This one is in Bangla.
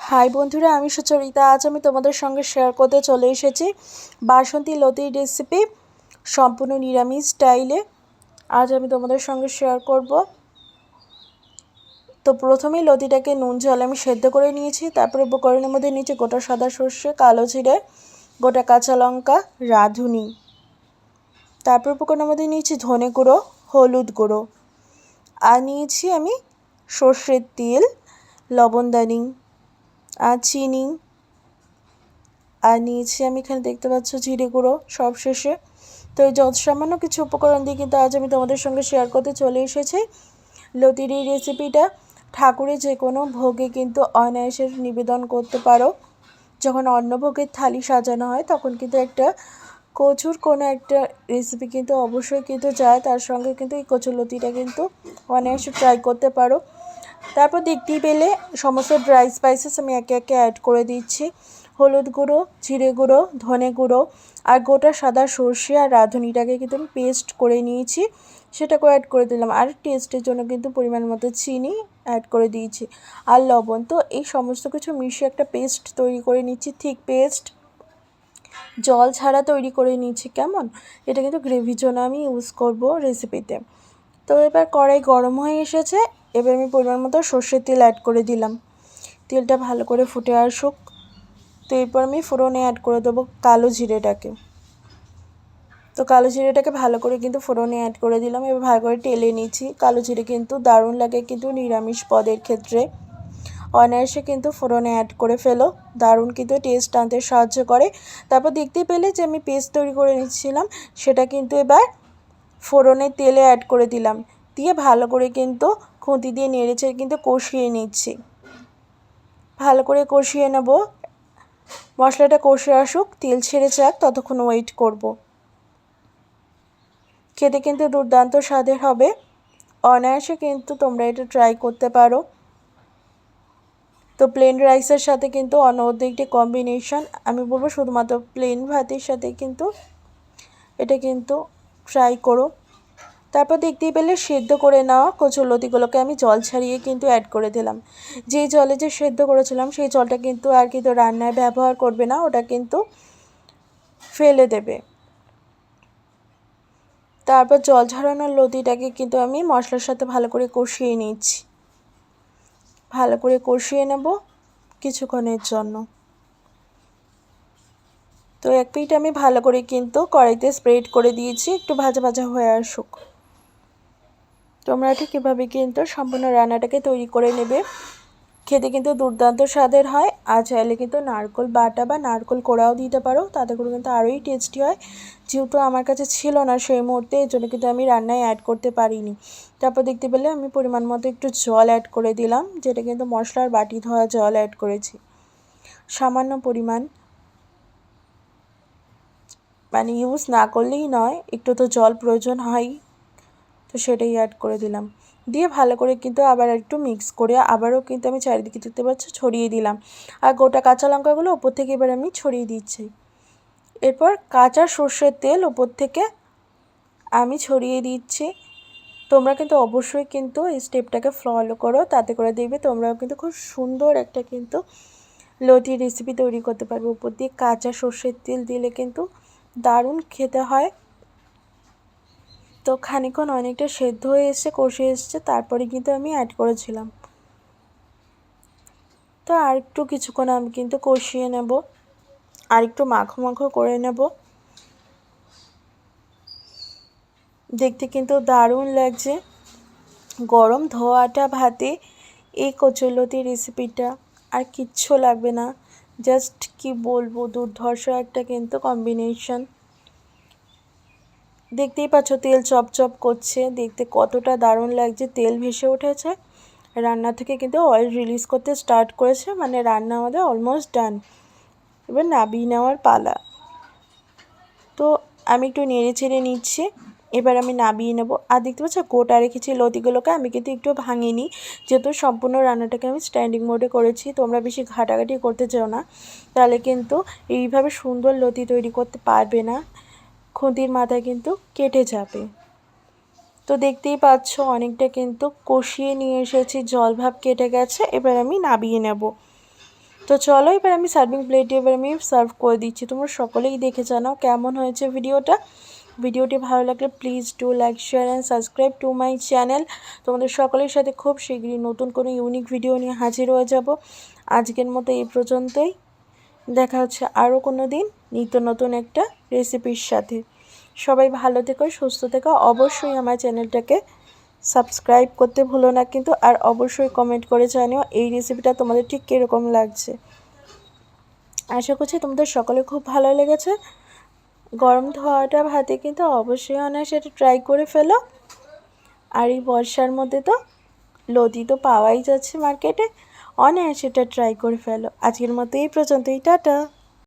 হাই বন্ধুরা, আমি সুচরিতা। আজ আমি তোমাদের সঙ্গে শেয়ার করতে চলে এসেছি বাসন্তী লতির রেসিপি, সম্পূর্ণ নিরামিষ স্টাইলে। আজ আমি তোমাদের সঙ্গে শেয়ার করব। তো প্রথমেই লতিটাকে নুন জলে আমি সেদ্ধ করে নিয়েছি। তারপরে উপকরণের মধ্যে নিচে গোটা সাদা সর্ষে, কালো জিরে, গোটা কাঁচা লঙ্কা, রাঁধুনি। তারপর উপকরণের মধ্যে নিয়েছি ধনে গুঁড়ো, হলুদ গুঁড়ো, আর নিয়েছি আমি সর্ষের তেল, লবণদানি আর চিনি, আর নিয়েছি আমি এখানে দেখতে পাচ্ছ জিরে গুঁড়ো সব শেষে। তো এই যত সামান্য কিছু উপকরণ দিয়ে কিন্তু আজ আমি তোমাদের সঙ্গে শেয়ার করতে চলে এসেছি লতির এই রেসিপিটা। ঠাকুরের যে কোনো ভোগে কিন্তু অনায়াসে নিবেদন করতে পারো। যখন অন্নভোগের থালি সাজানো হয় তখন কিন্তু একটা কচুর কোনো একটা রেসিপি কিন্তু অবশ্যই কিন্তু যায়, তার সঙ্গে কিন্তু এই কচুর লতিটা কিন্তু অনায়াসে ট্রাই করতে পারো। তারপর দেখতেই পেলে সমস্ত ড্রাই স্পাইসেস আমি একে একে অ্যাড করে দিচ্ছি। হলুদ গুঁড়ো, জিরে গুঁড়ো, ধনে গুঁড়ো আর গোটা সাদা সর্ষে আর রাঁধুনিটাকে কিন্তু আমি পেস্ট করে নিয়েছি, সেটাকেও অ্যাড করে দিলাম। আর টেস্টের জন্য কিন্তু পরিমাণ মতো চিনি অ্যাড করে দিয়েছি আর লবণ। তো এই সমস্ত কিছু মিশিয়ে একটা পেস্ট তৈরি করে নিচ্ছি, থিক পেস্ট, জল ছাড়া তৈরি করে নিচ্ছি। কেমন, এটা কিন্তু গ্রেভির জন্য আমি ইউজ করব রেসিপিতে। তো এবার কড়াই গরম হয়ে এসেছে, এবার আমি পরিমাণ মতো সর্ষের তেল অ্যাড করে দিলাম। তেলটা ভালো করে ফুটে আসুক। তো এরপর আমি ফোড়নে অ্যাড করে দেবো কালো জিরেটাকে। তো কালো জিরেটাকে ভালো করে কিন্তু ফোড়নে অ্যাড করে দিলাম। এবার ভালো করে টেলে নিচ্ছি। কালো জিরে কিন্তু দারুণ লাগে কিন্তু নিরামিষ পদের ক্ষেত্রে। অনায়াসে কিন্তু ফোড়নে অ্যাড করে ফেলো, দারুণ কিন্তু টেস্ট আনতে সাহায্য করে। তারপর দেখতেই পেলে যে আমি পেস্ট তৈরি করে নিচ্ছিলাম, সেটা কিন্তু এবার ফোড়নের তেলে অ্যাড করে দিলাম। দিয়ে ভালো করে কিন্তু খুঁতি দিয়ে নেড়েচেড়ে কিন্তু কষিয়ে নিচ্ছি। ভালো করে কষিয়ে নেব, মশলাটা কষে আসুক, তেল ছেড়ে যাক, ততক্ষণ ওয়েট করব। খেতে কিন্তু দুর্দান্ত স্বাদের হবে। অনায়াসে কিন্তু তোমরা এটা ট্রাই করতে পারো। তো প্লেন রাইসের সাথে কিন্তু অনবদ্য একটি কম্বিনেশন, আমি বলবো শুধুমাত্র প্লেন ভাতের সাথে কিন্তু এটা কিন্তু ট্রাই করো। তারপর দেখতেই পেলে সেদ্ধ করে নেওয়া কচুরলতিগুলোকে আমি জল ছাড়িয়ে কিন্তু অ্যাড করে দিলাম। যেই জলে যে সেদ্ধ করেছিলাম সেই জলটা কিন্তু আর কিন্তু রান্নায় ব্যবহার করবে না, ওটা কিন্তু ফেলে দেবে। তারপর জল ঝরানোর লতিটাকে কিন্তু আমি মশলার সাথে ভালো করে কষিয়ে নিচ্ছি। ভালো করে কষিয়ে নেব কিছুক্ষণের জন্য। তো এক পিঠ আমি ভালো করে কিন্তু কড়াইতে স্প্রেড করে দিয়েছি, একটু ভাজা ভাজা হয়ে আসুক। তোমরা ঠিক এভাবে কিন্তু সম্পূর্ণ রান্নাটাকে তৈরি করে নেবে। খেতে কিন্তু দুর্দান্ত স্বাদের হয়। আর চাইলে কিন্তু নারকেল বাটা বা নারকেল কোড়াও দিতে পারো, তাতে করে কিন্তু আরোই টেস্টি হয়। যেহেতু আমার কাছে ছিল না সেই মুহূর্তে, এর জন্য কিন্তু আমি রান্নায় অ্যাড করতে পারিনি। তারপর দেখতে পেলে আমি পরিমাণ মতো একটু জল অ্যাড করে দিলাম, যেটা কিন্তু মশলার বাটি ধোয়া জল অ্যাড করেছি সামান্য পরিমাণ, মানে ইউজ না করলেই নয়, একটু তো জল প্রয়োজন হয়, তো সেটাই অ্যাড করে দিলাম। দিয়ে ভালো করে কিন্তু আবার একটু মিক্স করে আবারও কিন্তু আমি চারিদিকে দেখতে পাচ্ছ ছড়িয়ে দিলাম। আর গোটা কাঁচা লঙ্কাগুলো ওপর থেকে এবার আমি ছড়িয়ে দিচ্ছি। এরপর কাঁচা সর্ষের তেল ওপর থেকে আমি ছড়িয়ে দিচ্ছি। তোমরা কিন্তু অবশ্যই কিন্তু এই স্টেপটাকে ফলো করো, তাতে করে দেখবে তোমরাও কিন্তু খুব সুন্দর একটা কিন্তু লতির রেসিপি তৈরি করতে পারবে। উপর দিয়ে কাঁচা সর্ষের তেল দিলে কিন্তু দারুণ খেতে হয়। তো খানিকক্ষণ অনেকটা সেদ্ধ হয়ে এসছে, কষে এসছে, তারপরে কিন্তু আমি অ্যাড করেছিলাম। তো আর একটু কিছুক্ষণ আমি কিন্তু কষিয়ে নেব, আর একটু মাখো মাখো করে নেব। দেখতে কিন্তু দারুণ লাগছে গরম ধোয়াটা ভাতে এই কচুরলতির রেসিপিটা, আর কিচ্ছু লাগবে না। জাস্ট কি বলবো, দুর্ধর্ষ একটা কিন্তু কম্বিনেশন। দেখতেই পাচ্ছ তেল চপচপ করছে, দেখতে কতটা দারুণ লাগছে। তেল ভেসে উঠেছে, রান্না থেকে কিন্তু অয়েল রিলিজ করতে স্টার্ট করেছে, মানে রান্না আমাদের অলমোস্ট ডান। এবার নাবিয়ে নেওয়ার পালা। তো আমি একটু নেড়ে চেড়ে নিচ্ছি, এবার আমি নাবিয়ে নেব। আর দেখতে পাচ্ছ গোটা রেখেছি লতিগুলোকে, আমি কিন্তু একটু ভাঙিনি, যেহেতু সম্পূর্ণ রান্নাটাকে আমি স্ট্যান্ডিং মোডে করেছি। তোমরা বেশি ঘাটাঘাটি করতে চাও না, তাহলে কিন্তু এইভাবে সুন্দর লতি তৈরি করতে পারবে না, খুন্তির মাথায় কিন্তু কেটে যাবে। তো দেখতেই পাচ্ছ অনেকটা কিন্তু কষিয়ে নিয়ে এসেছি, জল ভাব কেটে গেছে। এবার আমি নাবিয়ে নেব। তো চলো এবার আমি সার্ভিং প্লেটে এবার আমি সার্ভ করে দিচ্ছি। তোমরা সকলেই দেখে জানাও কেমন হয়েছে ভিডিওটা। ভিডিওটি ভালো লাগলে please do like share and subscribe to my channel. তোমাদের সকলের সাথে খুব শীঘ্রই নতুন কোনো ইউনিক ভিডিও নিয়ে হাজির হয়ে যাব। আজকের মতো এই পর্যন্তই, দেখা হচ্ছে আরও কোনো দিন নিত্য নতুন একটা রেসিপির সাথে। সবাই ভালো থেকো, সুস্থ থেকো। অবশ্যই আমার চ্যানেলটাকে সাবস্ক্রাইব করতে ভুলো না কিন্তু, আর অবশ্যই কমেন্ট করে জানিও এই রেসিপিটা তোমাদের ঠিক কীরকম লাগছে। আশা করছি তোমাদের সকলে খুব ভালো লেগেছে। গরম ধোয়াটা ভাতে কিন্তু অবশ্যই অনায়াসে এটা ট্রাই করে ফেলো। আর এই বর্ষার মধ্যে তো লতি তো পাওয়াই যাচ্ছে মার্কেটে, অনায়াসে এটা ট্রাই করে ফেলো। আজকের মতো এই পর্যন্তই, টাটা।